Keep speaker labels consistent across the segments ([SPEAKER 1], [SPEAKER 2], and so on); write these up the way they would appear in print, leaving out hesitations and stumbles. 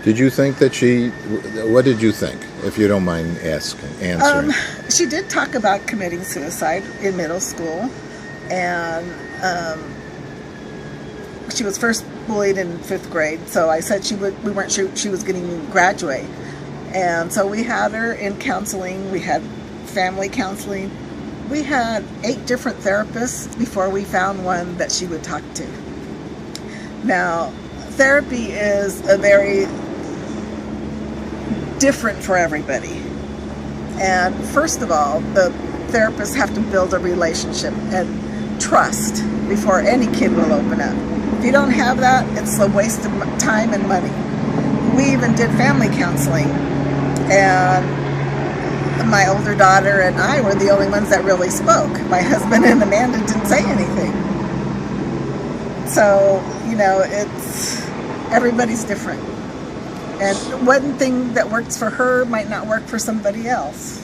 [SPEAKER 1] Did you think that what did you think, if you don't mind answering?
[SPEAKER 2] She did talk about committing suicide in middle school, and she was first bullied in 5th grade, so I said we weren't sure she was going to graduate. And so we had her in counseling, we had family counseling. We had 8 different therapists before we found one that she would talk to. Now, therapy is a very different for everybody. And first of all, the therapists have to build a relationship and trust before any kid will open up. If you don't have that, it's a waste of time and money. We even did family counseling, and my older daughter and I were the only ones that really spoke. My husband and Amanda didn't say anything. So, everybody's different. And one thing that works for her might not work for somebody else.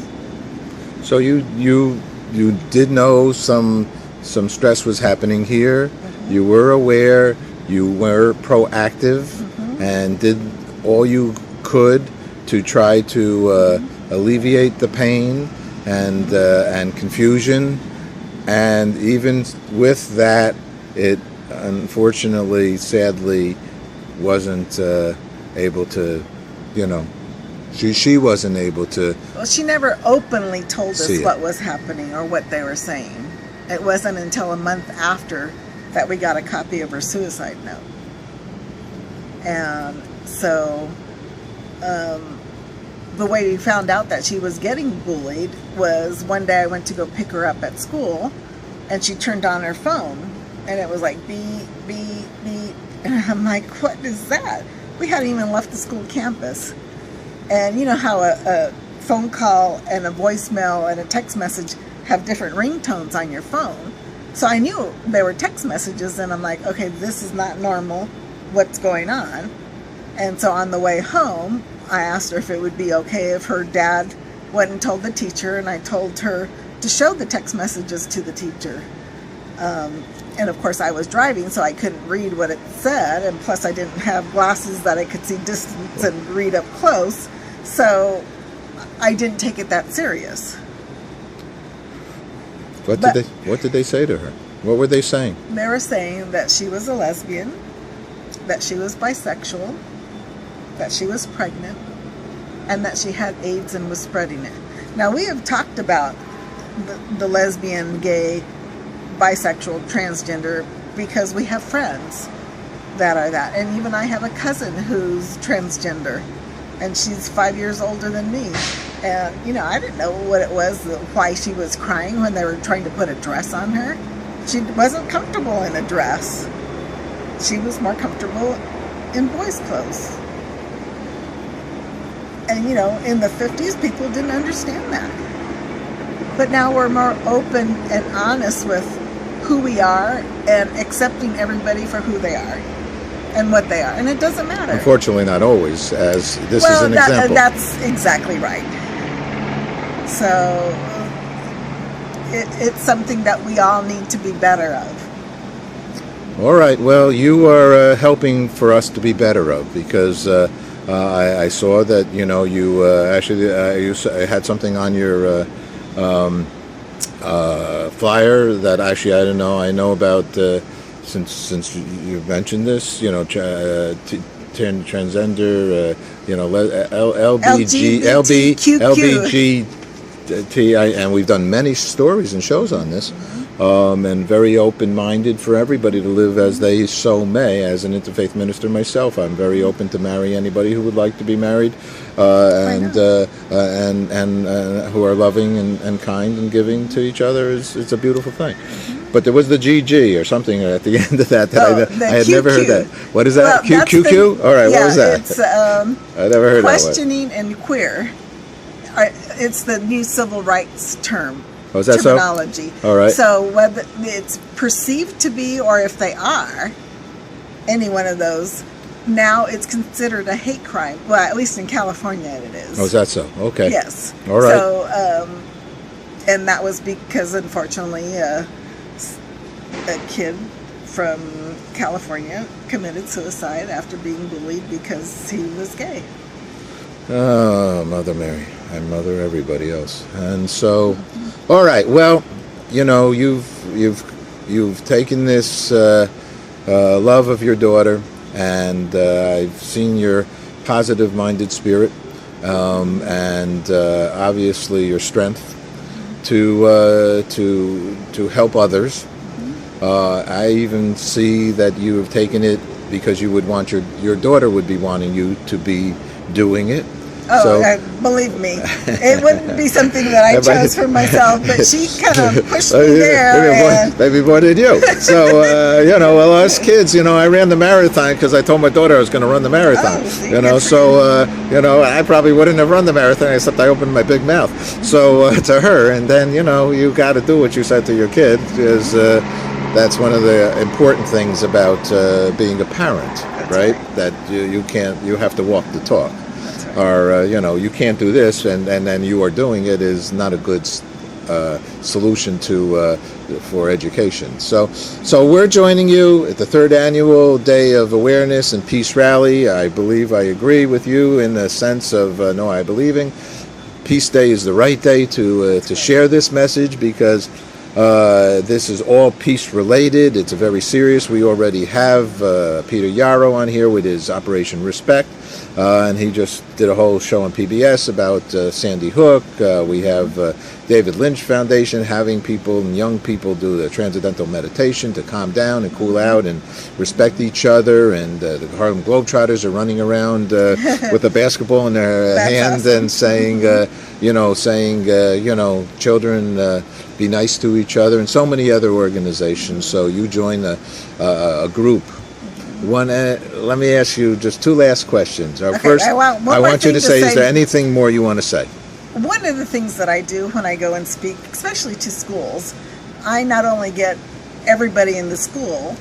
[SPEAKER 1] So you did know some stress was happening here. Mm-hmm. You were aware. You were proactive, mm-hmm. and did all you could to try to alleviate the pain and confusion. And even with that, it unfortunately, sadly, wasn't able to, she wasn't able to.
[SPEAKER 2] Well, she never openly told us what was happening or what they were saying. It wasn't until a month after that we got a copy of her suicide note. And so the way we found out that she was getting bullied was one day I went to go pick her up at school, and she turned on her phone, and it was like beep, beep, beep. And I'm like, what is that? We hadn't even left the school campus. And you know how a phone call and a voicemail and a text message have different ringtones on your phone. So I knew they were text messages, and I'm like, okay, this is not normal. What's going on? And so on the way home, I asked her if it would be okay if her dad went and told the teacher, and I told her to show the text messages to the teacher. And of course I was driving, so I couldn't read what it said, and plus I didn't have glasses that I could see distance and read up close, so I didn't take it that serious.
[SPEAKER 1] What did they say to her? What were they saying?
[SPEAKER 2] They were saying that she was a lesbian, that she was bisexual, that she was pregnant, and that she had AIDS and was spreading it. Now, we have talked about the lesbian, gay, bisexual, transgender, because we have friends that are that. And even I have a cousin who's transgender, and she's 5 years older than me. And, I didn't know what it was, why she was crying when they were trying to put a dress on her. She wasn't comfortable in a dress. She was more comfortable in boys' clothes. And, in the 50s, people didn't understand that. But now we're more open and honest with who we are and accepting everybody for who they are and what they are. And it doesn't matter.
[SPEAKER 1] Unfortunately, not always, as this is an example.
[SPEAKER 2] That's exactly right. So it's something that we all need to be better of.
[SPEAKER 1] All right. Well, you are helping for us to be better of, because I saw that, you actually you had something on your flyer that actually I didn't know. I know about since you mentioned this, transgender, LBGT, and we've done many stories and shows on this, and very open-minded for everybody to live as they so may. As an interfaith minister myself, I'm very open to marry anybody who would like to be married, and who are loving and kind and giving to each other. It's a beautiful thing. But there was the GG or something at the end of that I had never heard that. What is that?
[SPEAKER 2] Well,
[SPEAKER 1] QQ? All right,
[SPEAKER 2] yeah,
[SPEAKER 1] what was that?
[SPEAKER 2] It's
[SPEAKER 1] I never heard
[SPEAKER 2] questioning and queer. It's the new civil rights term.
[SPEAKER 1] Oh, is that
[SPEAKER 2] terminology.
[SPEAKER 1] So? All right.
[SPEAKER 2] So whether it's perceived to be, or if they are, any one of those, now it's considered a hate crime. Well, at least in California it is.
[SPEAKER 1] Oh, is that so? Okay.
[SPEAKER 2] Yes.
[SPEAKER 1] All right.
[SPEAKER 2] So, and that was because, unfortunately, a kid from California committed suicide after being bullied because he was gay.
[SPEAKER 1] Oh, Mother Mary, I mother everybody else. And so, all right. Well, you know, you've taken this love of your daughter, and I've seen your positive-minded spirit, and obviously your strength to help others. I even see that you have taken it because you would want your daughter would be wanting you to be doing it.
[SPEAKER 2] Oh, believe me, it wouldn't be something that I chose for myself, but she kind of pushed me there.
[SPEAKER 1] Maybe more than you. So, you know, well, us kids, you know, I ran the marathon because I told my daughter I was going to run the marathon.
[SPEAKER 2] Oh,
[SPEAKER 1] you know, so, you know, I probably wouldn't have run the marathon except I opened my big mouth. So, to her, and then, you know, you got to do what you said to your kid, because that's one of the important things about being a parent, right? That you have to walk the talk. Or you know, you can't do this, and then you are doing it is not a good solution for education. So we're joining you at the 3rd annual Day of Awareness and Peace Rally. I believe I agree with you in the sense of no, I believing Peace Day is the right day to share this message, because this is all peace related. It's very serious. We already have Peter Yarrow on here with his Operation Respect, and he just did a whole show on PBS about Sandy Hook. We have David Lynch Foundation having people and young people do the transcendental meditation to calm down and cool out and respect each other. And the Harlem Globetrotters are running around with a basketball in their hand, awesome. And saying, you know, children, be nice to each other, and so many other organizations. So you join a group. Let me ask you just 2 last questions. First, I want you to say, is there anything more you want to say?
[SPEAKER 2] One of the things that I do when I go and speak, especially to schools, I not only get everybody in the school,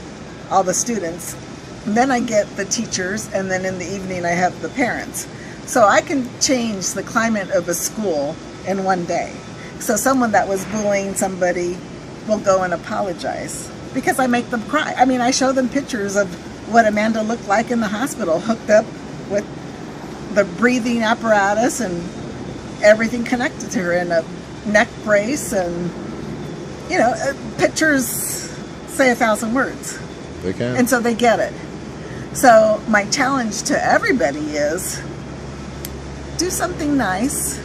[SPEAKER 2] all the students, then I get the teachers, and then in the evening I have the parents. So I can change the climate of a school in one day. So someone that was bullying somebody will go and apologize because I make them cry. I mean, I show them pictures of what Amanda looked like in the hospital, hooked up with the breathing apparatus and everything connected to her, in a neck brace, and, you know, pictures say 1,000 words.
[SPEAKER 1] They can.
[SPEAKER 2] And so they get it. So my challenge to everybody is do something nice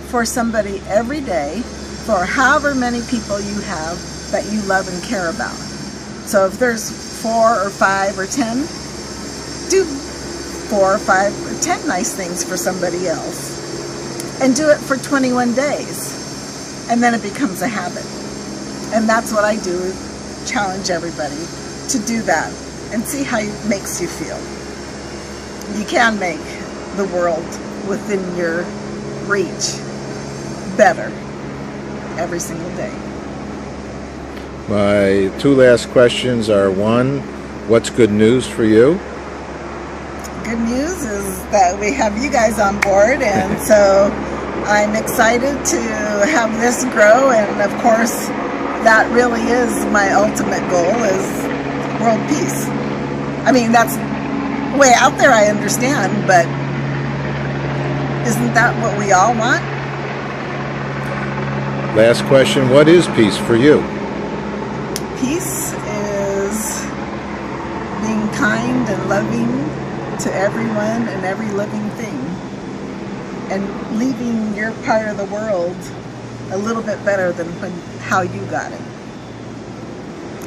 [SPEAKER 2] for somebody every day, for however many people you have that you love and care about. So if there's 4 or 5 or 10, do 4 or 5 or 10 nice things for somebody else. And do it for 21 days. And then it becomes a habit. And that's what I do, challenge everybody to do that and see how it makes you feel. You can make the world within your reach better every single day.
[SPEAKER 1] My 2 last questions are: 1, what's good news for you?
[SPEAKER 2] Good news is that we have you guys on board, and so I'm excited to have this grow, and of course that really is my ultimate goal, is world peace. I mean, that's way out there, I understand, but isn't that what we all want?
[SPEAKER 1] Last question, what is peace for you?
[SPEAKER 2] Peace is being kind and loving to everyone and every living thing, and leaving your part of the world a little bit better than how you got it.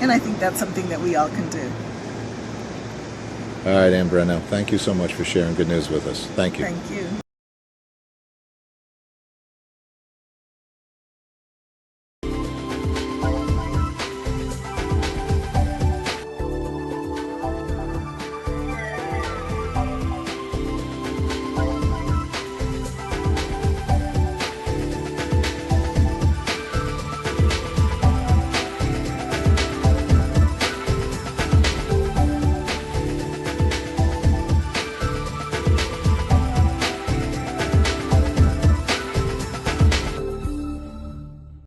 [SPEAKER 2] And I think that's something that we all can do.
[SPEAKER 1] All right, Ann Brenno, thank you so much for sharing good news with us. Thank you.
[SPEAKER 2] Thank you.